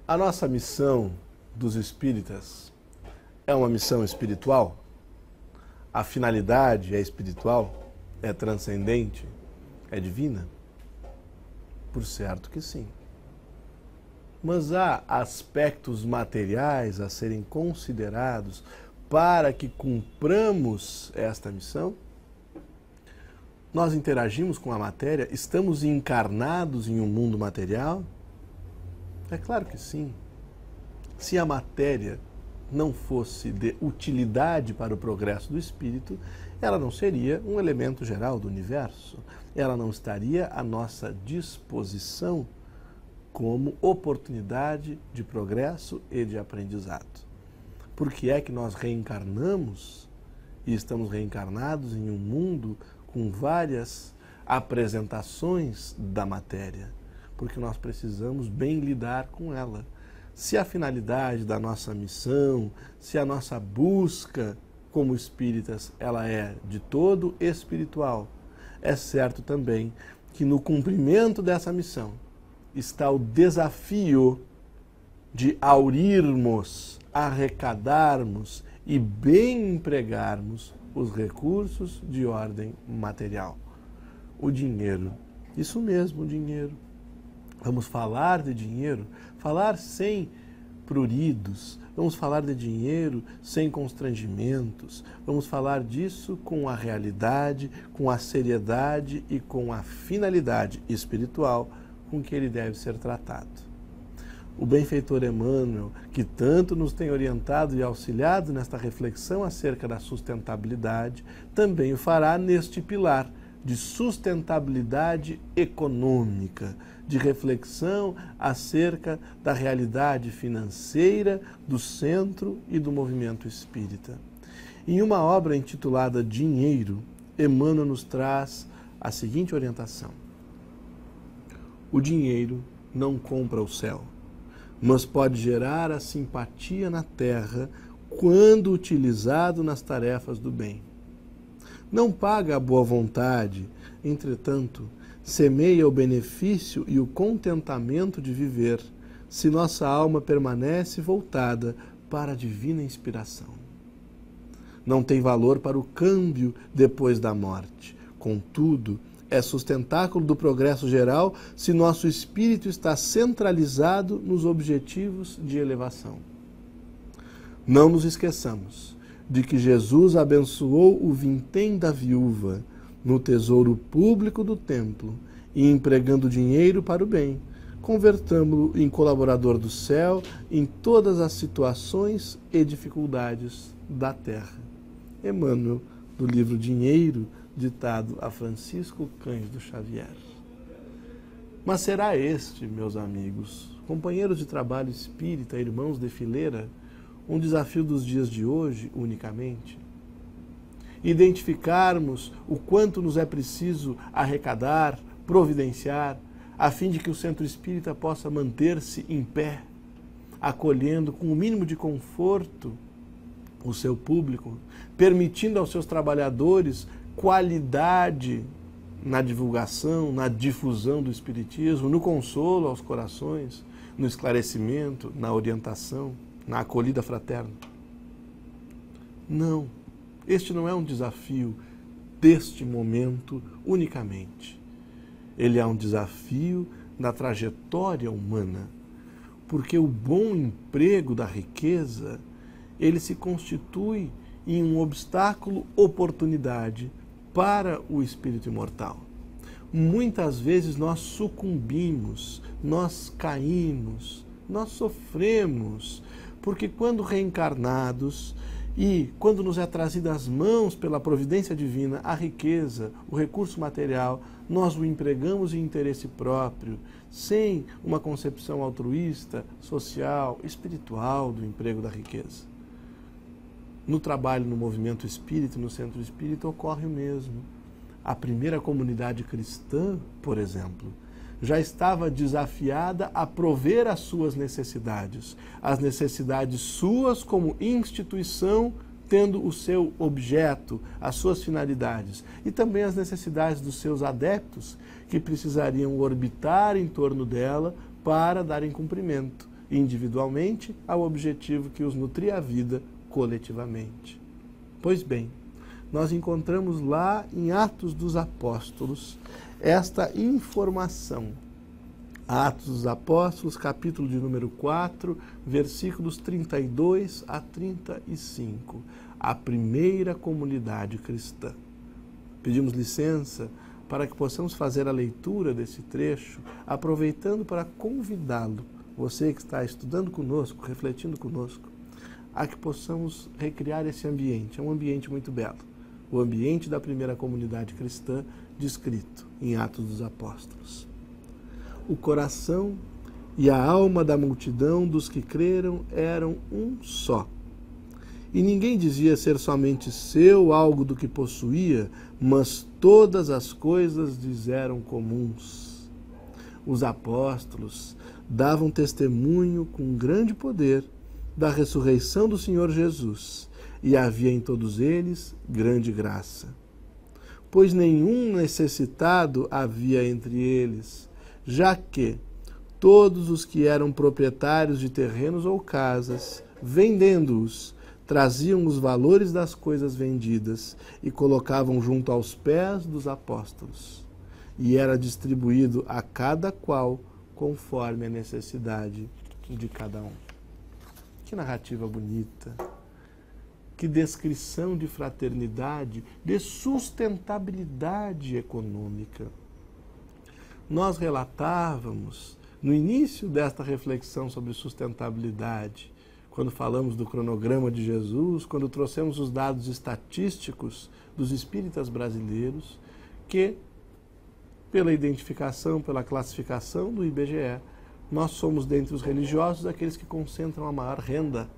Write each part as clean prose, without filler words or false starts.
A nossa missão dos espíritas é uma missão espiritual? A finalidade é espiritual? É transcendente? É divina? Por certo que sim. Mas há aspectos materiais a serem considerados para que cumpramos esta missão? Nós interagimos com a matéria? Estamos encarnados em um mundo material? É claro que sim. Se a matéria não fosse de utilidade para o progresso do espírito, ela não seria um elemento geral do universo. Ela não estaria à nossa disposição como oportunidade de progresso e de aprendizado. Por que é que nós reencarnamos e estamos reencarnados em um mundo com várias apresentações da matéria? Porque nós precisamos bem lidar com ela. Se a finalidade da nossa missão, se a nossa busca como espíritas, ela é de todo espiritual, é certo também que no cumprimento dessa missão está o desafio de aurirmos, arrecadarmos e bem empregarmos os recursos de ordem material. O dinheiro, isso mesmo, o dinheiro. Vamos falar de dinheiro, falar sem pruridos, vamos falar de dinheiro sem constrangimentos, vamos falar disso com a realidade, com a seriedade e com a finalidade espiritual com que ele deve ser tratado. O benfeitor Emmanuel, que tanto nos tem orientado e auxiliado nesta reflexão acerca da sustentabilidade, também o fará neste pilar de sustentabilidade econômica, de reflexão acerca da realidade financeira do centro e do movimento espírita. Em uma obra intitulada Dinheiro, Emmanuel nos traz a seguinte orientação: o dinheiro não compra o céu, mas pode gerar a simpatia na terra quando utilizado nas tarefas do bem. Não paga a boa vontade, entretanto, semeia o benefício e o contentamento de viver, se nossa alma permanece voltada para a divina inspiração. Não tem valor para o câmbio depois da morte. Contudo, é sustentáculo do progresso geral se nosso espírito está centralizado nos objetivos de elevação. Não nos esqueçamos de que Jesus abençoou o vintém da viúva no tesouro público do templo e empregando dinheiro para o bem, convertamo-lo em colaborador do céu em todas as situações e dificuldades da terra. Emmanuel, do livro Dinheiro, ditado a Francisco Cândido Xavier. Mas será este, meus amigos, companheiros de trabalho espírita, irmãos de fileira, um desafio dos dias de hoje unicamente? Identificarmos o quanto nos é preciso arrecadar, providenciar, a fim de que o centro espírita possa manter-se em pé, acolhendo com o mínimo de conforto o seu público, permitindo aos seus trabalhadores qualidade na divulgação, na difusão do espiritismo, no consolo aos corações, no esclarecimento, na orientação, na acolhida fraterna. Não, este não é um desafio deste momento unicamente. Ele é um desafio da trajetória humana, porque o bom emprego da riqueza, ele se constitui em um obstáculo, oportunidade para o espírito imortal. Muitas vezes nós sucumbimos, nós caímos, nós sofremos, porque quando reencarnados e quando nos é trazida às mãos pela providência divina a riqueza, o recurso material, nós o empregamos em interesse próprio, sem uma concepção altruísta, social, espiritual do emprego da riqueza. No trabalho no movimento espírita, no centro espírita, ocorre o mesmo. A primeira comunidade cristã, por exemplo, já estava desafiada a prover as suas necessidades. As necessidades suas como instituição, tendo o seu objeto, as suas finalidades. E também as necessidades dos seus adeptos, que precisariam orbitar em torno dela para darem cumprimento individualmente ao objetivo que os nutria a vida coletivamente. Pois bem, nós encontramos lá em Atos dos Apóstolos esta informação. Atos dos Apóstolos, capítulo de número 4, versículos 32 a 35. A primeira comunidade cristã. Pedimos licença para que possamos fazer a leitura desse trecho, aproveitando para convidá-lo, você que está estudando conosco, refletindo conosco, a que possamos recriar esse ambiente. É um ambiente muito belo. O ambiente da primeira comunidade cristã, descrito em Atos dos Apóstolos. O coração e a alma da multidão dos que creram eram um só. E ninguém dizia ser somente seu algo do que possuía, mas todas as coisas lhes eram comuns. Os apóstolos davam testemunho com grande poder da ressurreição do Senhor Jesus, e havia em todos eles grande graça. Pois nenhum necessitado havia entre eles, já que todos os que eram proprietários de terrenos ou casas, vendendo-os, traziam os valores das coisas vendidas e colocavam junto aos pés dos apóstolos. E era distribuído a cada qual conforme a necessidade de cada um. Que narrativa bonita! Que descrição de fraternidade, de sustentabilidade econômica. Nós relatávamos, no início desta reflexão sobre sustentabilidade, quando falamos do cronograma de Jesus, quando trouxemos os dados estatísticos dos espíritas brasileiros, que, pela identificação, pela classificação do IBGE, nós somos, dentre os religiosos, aqueles que concentram a maior renda.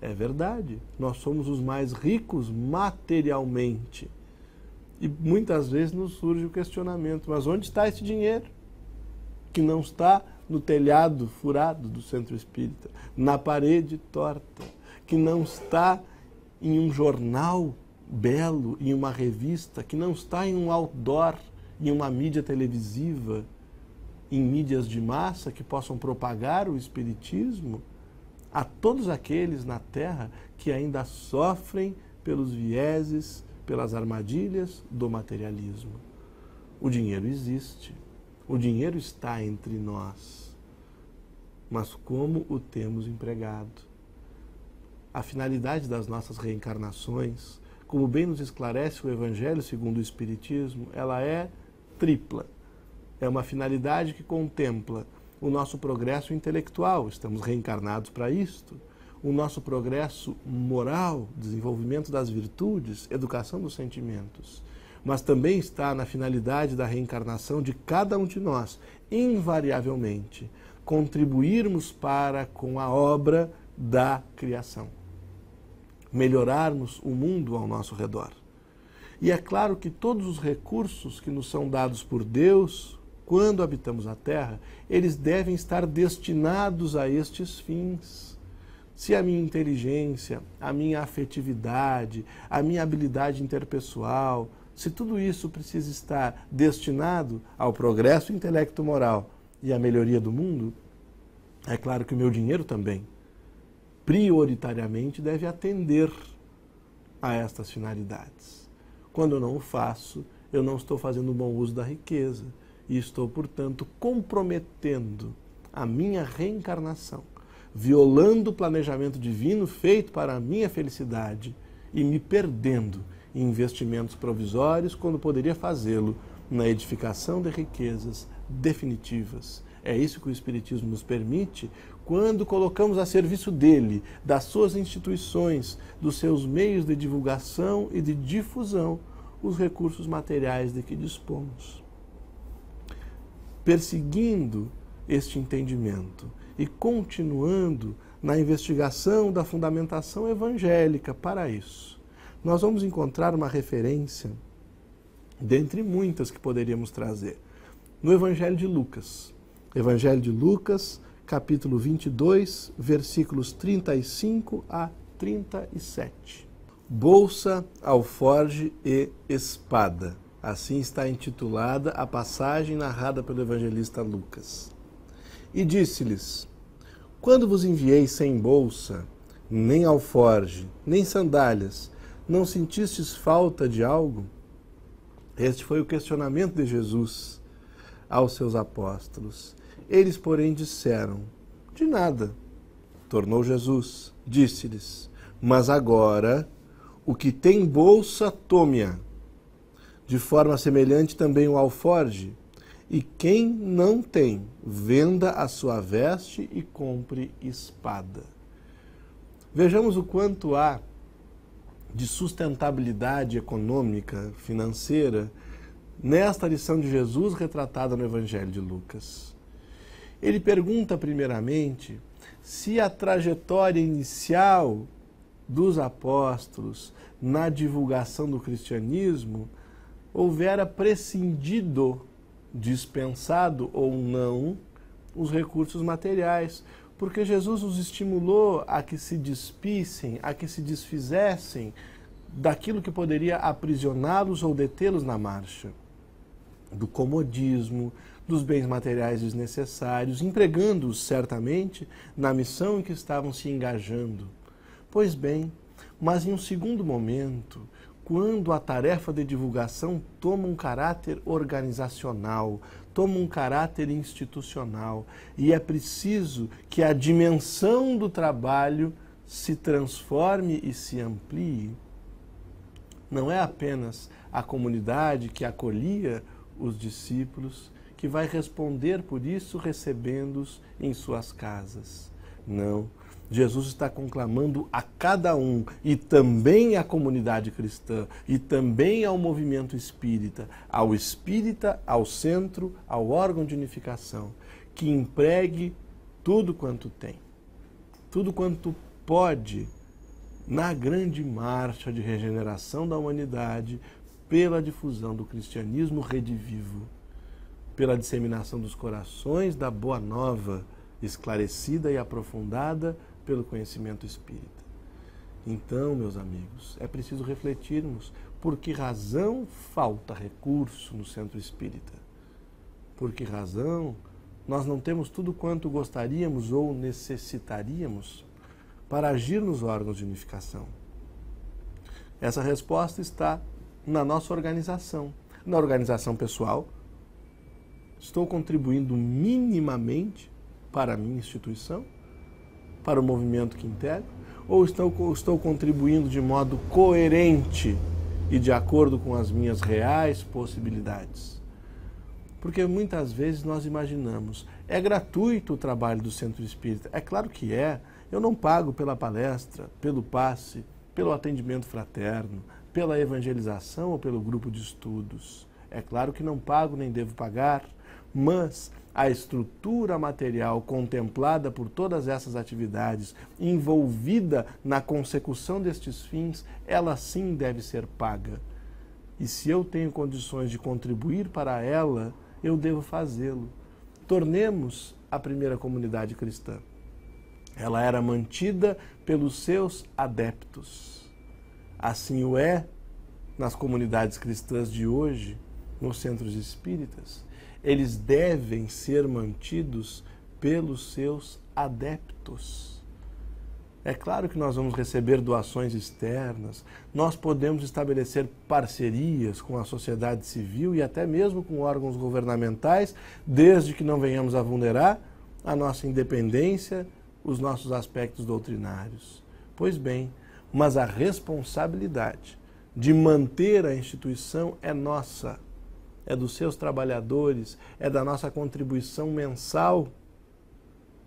É verdade, nós somos os mais ricos materialmente. E muitas vezes nos surge o questionamento, mas onde está esse dinheiro? Que não está no telhado furado do centro espírita, na parede torta, que não está em um jornal belo, em uma revista, que não está em um outdoor, em uma mídia televisiva, em mídias de massa que possam propagar o espiritismo a todos aqueles na Terra que ainda sofrem pelos vieses, pelas armadilhas do materialismo. O dinheiro existe, o dinheiro está entre nós, mas como o temos empregado? A finalidade das nossas reencarnações, como bem nos esclarece o Evangelho segundo o Espiritismo, ela é tripla. É uma finalidade que contempla o nosso progresso intelectual, estamos reencarnados para isto, o nosso progresso moral, desenvolvimento das virtudes, educação dos sentimentos, mas também está na finalidade da reencarnação de cada um de nós, invariavelmente, contribuirmos para com a obra da criação, melhorarmos o mundo ao nosso redor. E é claro que todos os recursos que nos são dados por Deus, quando habitamos a Terra, eles devem estar destinados a estes fins. Se a minha inteligência, a minha afetividade, a minha habilidade interpessoal, se tudo isso precisa estar destinado ao progresso intelecto-moral e à melhoria do mundo, é claro que o meu dinheiro também, prioritariamente, deve atender a estas finalidades. Quando eu não o faço, eu não estou fazendo um bom uso da riqueza e estou, portanto, comprometendo a minha reencarnação, violando o planejamento divino feito para a minha felicidade e me perdendo em investimentos provisórios quando poderia fazê-lo na edificação de riquezas definitivas. É isso que o Espiritismo nos permite quando colocamos a serviço dele, das suas instituições, dos seus meios de divulgação e de difusão, os recursos materiais de que dispomos. Perseguindo este entendimento e continuando na investigação da fundamentação evangélica para isso, nós vamos encontrar uma referência, dentre muitas que poderíamos trazer, no Evangelho de Lucas. Evangelho de Lucas, capítulo 22, versículos 35 a 37. Bolsa, alforge e espada. Assim está intitulada a passagem narrada pelo evangelista Lucas. E disse-lhes: Quando vos enviei sem bolsa, nem alforge, nem sandálias, não sentistes falta de algo? Este foi o questionamento de Jesus aos seus apóstolos. Eles, porém, disseram: de nada. Tornou Jesus, disse-lhes: mas agora, o que tem bolsa, tome-a. De forma semelhante também o alforge. E quem não tem, venda a sua veste e compre espada. Vejamos o quanto há de sustentabilidade econômica, financeira, nesta lição de Jesus retratada no Evangelho de Lucas. Ele pergunta primeiramente se a trajetória inicial dos apóstolos na divulgação do cristianismo houvera prescindido, dispensado ou não, os recursos materiais, porque Jesus os estimulou a que se despissem, a que se desfizessem daquilo que poderia aprisioná-los ou detê-los na marcha, do comodismo, dos bens materiais desnecessários, empregando-os certamente na missão em que estavam se engajando. Pois bem, mas em um segundo momento, quando a tarefa de divulgação toma um caráter organizacional, toma um caráter institucional, e é preciso que a dimensão do trabalho se transforme e se amplie, não é apenas a comunidade que acolhia os discípulos que vai responder por isso recebendo-os em suas casas. Não. Jesus está conclamando a cada um, e também à comunidade cristã, e também ao movimento espírita, ao centro, ao órgão de unificação, que empregue tudo quanto tem, tudo quanto pode, na grande marcha de regeneração da humanidade, pela difusão do cristianismo redivivo, pela disseminação dos corações da boa nova, esclarecida e aprofundada pelo conhecimento espírita. Então, meus amigos, é preciso refletirmos por que razão falta recurso no centro espírita. Por que razão nós não temos tudo quanto gostaríamos ou necessitaríamos para agir nos órgãos de unificação? Essa resposta está na nossa organização. Na organização pessoal, estou contribuindo minimamente para a minha instituição, para o movimento que integro, ou estou contribuindo de modo coerente e de acordo com as minhas reais possibilidades? Porque muitas vezes nós imaginamos, é gratuito o trabalho do centro espírita. É claro que é. Eu não pago pela palestra, pelo passe, pelo atendimento fraterno, pela evangelização ou pelo grupo de estudos. É claro que não pago nem devo pagar, mas a estrutura material contemplada por todas essas atividades, envolvida na consecução destes fins, ela sim deve ser paga. E se eu tenho condições de contribuir para ela, eu devo fazê-lo. Tornemos a primeira comunidade cristã. Ela era mantida pelos seus adeptos. Assim o é nas comunidades cristãs de hoje, nos centros espíritas. Eles devem ser mantidos pelos seus adeptos. É claro que nós vamos receber doações externas, nós podemos estabelecer parcerias com a sociedade civil e até mesmo com órgãos governamentais, desde que não venhamos a vulnerar a nossa independência, os nossos aspectos doutrinários. Pois bem, mas a responsabilidade de manter a instituição é nossa. É dos seus trabalhadores, é da nossa contribuição mensal.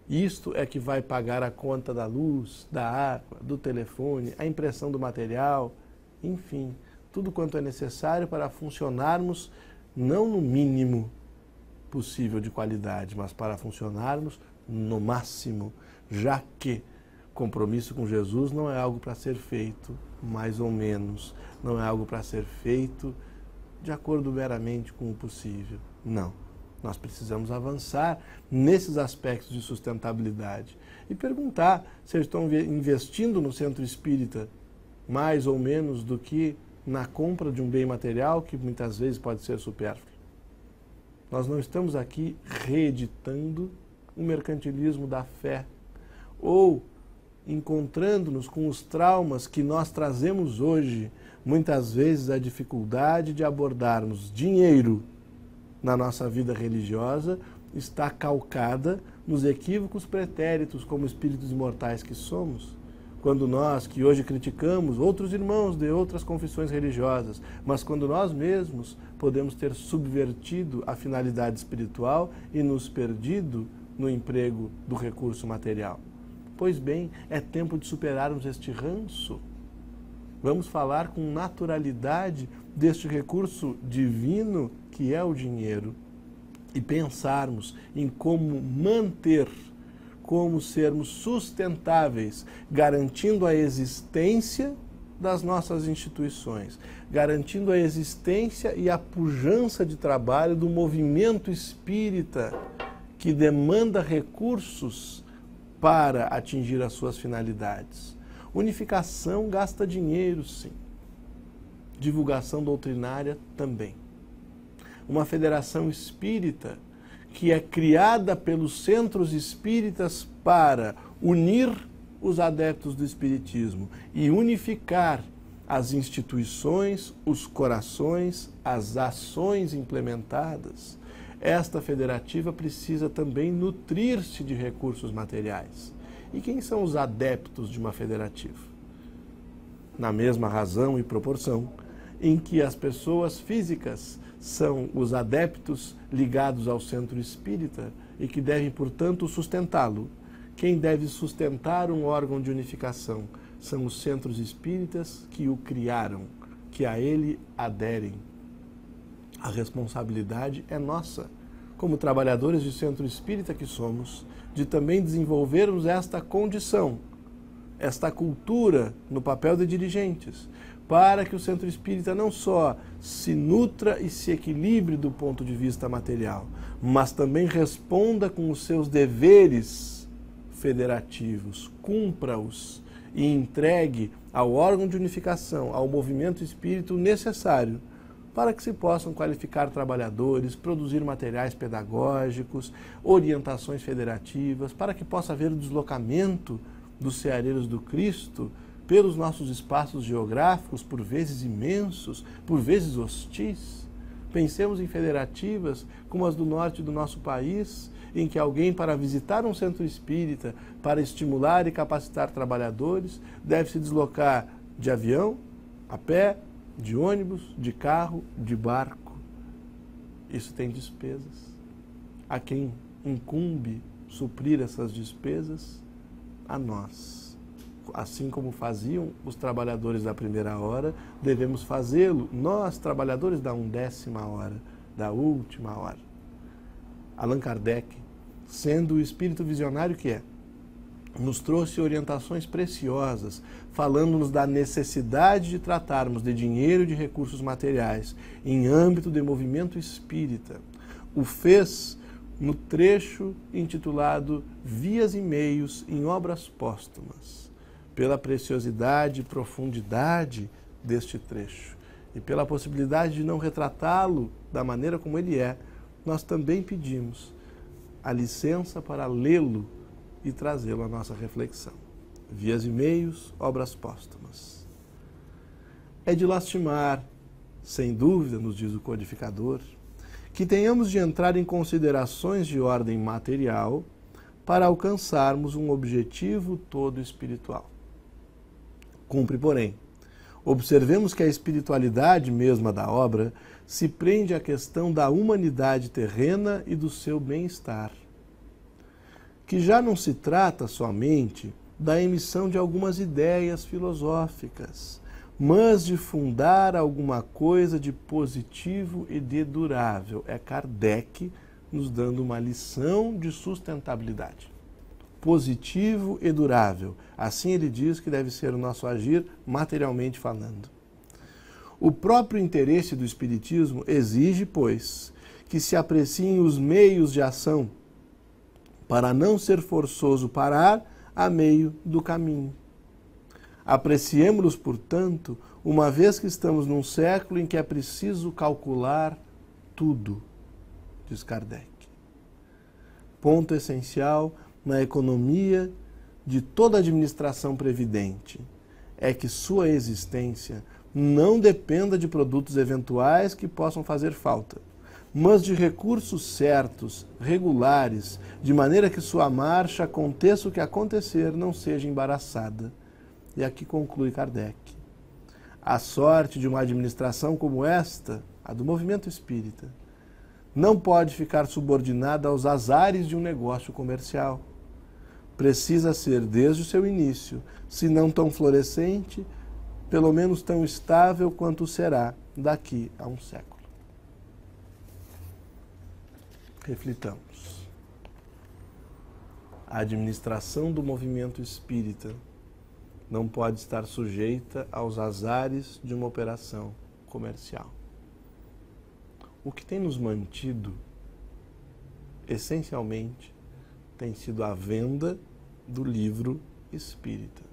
Isto é que vai pagar a conta da luz, da água, do telefone, a impressão do material, enfim, tudo quanto é necessário para funcionarmos não no mínimo possível de qualidade, mas para funcionarmos no máximo, já que compromisso com Jesus não é algo para ser feito mais ou menos, não é algo para ser feito de acordo meramente com o possível. Não. Nós precisamos avançar nesses aspectos de sustentabilidade e perguntar se eles estão investindo no centro espírita mais ou menos do que na compra de um bem material que muitas vezes pode ser supérfluo. Nós não estamos aqui reeditando o mercantilismo da fé. ou encontrando-nos com os traumas que nós trazemos hoje, muitas vezes a dificuldade de abordarmos dinheiro na nossa vida religiosa está calcada nos equívocos pretéritos como espíritos imortais que somos. Quando nós, que hoje criticamos outros irmãos de outras confissões religiosas, mas quando nós mesmos podemos ter subvertido a finalidade espiritual e nos perdido no emprego do recurso material. Pois bem, é tempo de superarmos este ranço. Vamos falar com naturalidade deste recurso divino que é o dinheiro e pensarmos em como manter, como sermos sustentáveis, garantindo a existência das nossas instituições, garantindo a existência e a pujança de trabalho do movimento espírita que demanda recursos para atingir as suas finalidades. Unificação gasta dinheiro, sim. Divulgação doutrinária também. Uma federação espírita que é criada pelos centros espíritas para unir os adeptos do espiritismo e unificar as instituições, os corações, as ações implementadas. Esta federativa precisa também nutrir-se de recursos materiais. E quem são os adeptos de uma federativa? Na mesma razão e proporção em que as pessoas físicas são os adeptos ligados ao centro espírita e que devem, portanto, sustentá-lo. Quem deve sustentar um órgão de unificação são os centros espíritas que o criaram, que a ele aderem. A responsabilidade é nossa, como trabalhadores de centro espírita que somos, de também desenvolvermos esta condição, esta cultura no papel de dirigentes, para que o centro espírita não só se nutra e se equilibre do ponto de vista material, mas também responda com os seus deveres federativos, cumpra-os e entregue ao órgão de unificação, ao movimento espírita o necessário para que se possam qualificar trabalhadores, produzir materiais pedagógicos, orientações federativas, para que possa haver o deslocamento dos ceareiros do Cristo pelos nossos espaços geográficos, por vezes imensos, por vezes hostis. Pensemos em federativas como as do norte do nosso país, em que alguém, para visitar um centro espírita, para estimular e capacitar trabalhadores, deve se deslocar de avião, a pé, de ônibus, de carro, de barco. Isso tem despesas. A quem incumbe suprir essas despesas? A nós. Assim como faziam os trabalhadores da primeira hora, devemos fazê-lo nós, trabalhadores da 11ª hora, da última hora. Allan Kardec, sendo o espírito visionário que é, nos trouxe orientações preciosas, falando-nos da necessidade de tratarmos de dinheiro e de recursos materiais em âmbito de movimento espírita. O fez no trecho intitulado Vias e Meios em Obras Póstumas, pela preciosidade e profundidade deste trecho e pela possibilidade de não retratá-lo da maneira como ele é, nós também pedimos a licença para lê-lo e trazê-lo à nossa reflexão. Vias e Meios, Obras Póstumas. É de lastimar, sem dúvida, nos diz o codificador, que tenhamos de entrar em considerações de ordem material para alcançarmos um objetivo todo espiritual. Cumpre, porém, observemos que a espiritualidade mesma da obra se prende à questão da humanidade terrena e do seu bem-estar, que já não se trata somente da emissão de algumas ideias filosóficas, mas de fundar alguma coisa de positivo e de durável. É Kardec nos dando uma lição de sustentabilidade. Positivo e durável. Assim ele diz que deve ser o nosso agir materialmente falando. O próprio interesse do Espiritismo exige, pois, que se apreciem os meios de ação para não ser forçoso parar a meio do caminho. Apreciemo-los, portanto, uma vez que estamos num século em que é preciso calcular tudo, diz Kardec. Ponto essencial na economia de toda administração previdente é que sua existência não dependa de produtos eventuais que possam fazer falta, mas de recursos certos, regulares, de maneira que sua marcha, aconteça o que acontecer, não seja embaraçada. E aqui conclui Kardec. A sorte de uma administração como esta, a do movimento espírita, não pode ficar subordinada aos azares de um negócio comercial. Precisa ser, desde o seu início, se não tão florescente, pelo menos tão estável quanto será daqui a um século. Reflitamos. A administração do movimento espírita não pode estar sujeita aos azares de uma operação comercial. O que tem nos mantido, essencialmente, tem sido a venda do livro espírita.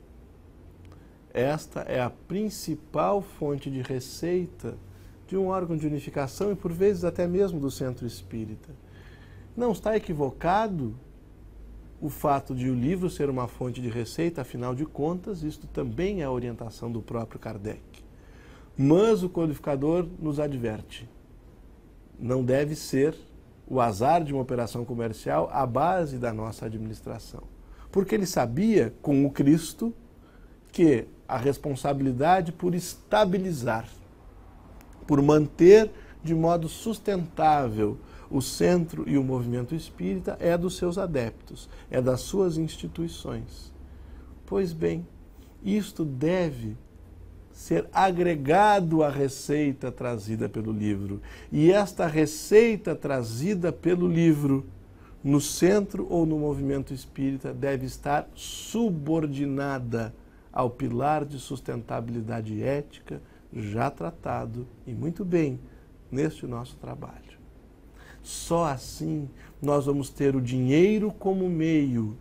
Esta é a principal fonte de receita de um órgão de unificação e, por vezes, até mesmo do centro espírita. Não está equivocado o fato de o livro ser uma fonte de receita, afinal de contas, isto também é a orientação do próprio Kardec. Mas o codificador nos adverte: não deve ser o azar de uma operação comercial a base da nossa administração. Porque ele sabia, com o Cristo, que a responsabilidade por estabilizar, por manter de modo sustentável o centro e o movimento espírita é dos seus adeptos, é das suas instituições. Pois bem, isto deve ser agregado à receita trazida pelo livro. E esta receita trazida pelo livro, no centro ou no movimento espírita, deve estar subordinada ao pilar de sustentabilidade ética já tratado, e muito bem, neste nosso trabalho. Só assim nós vamos ter o dinheiro como meio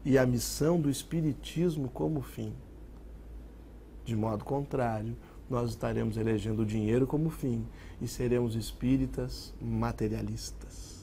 e a missão do Espiritismo como fim. De modo contrário, nós estaremos elegendo o dinheiro como fim e seremos espíritas materialistas.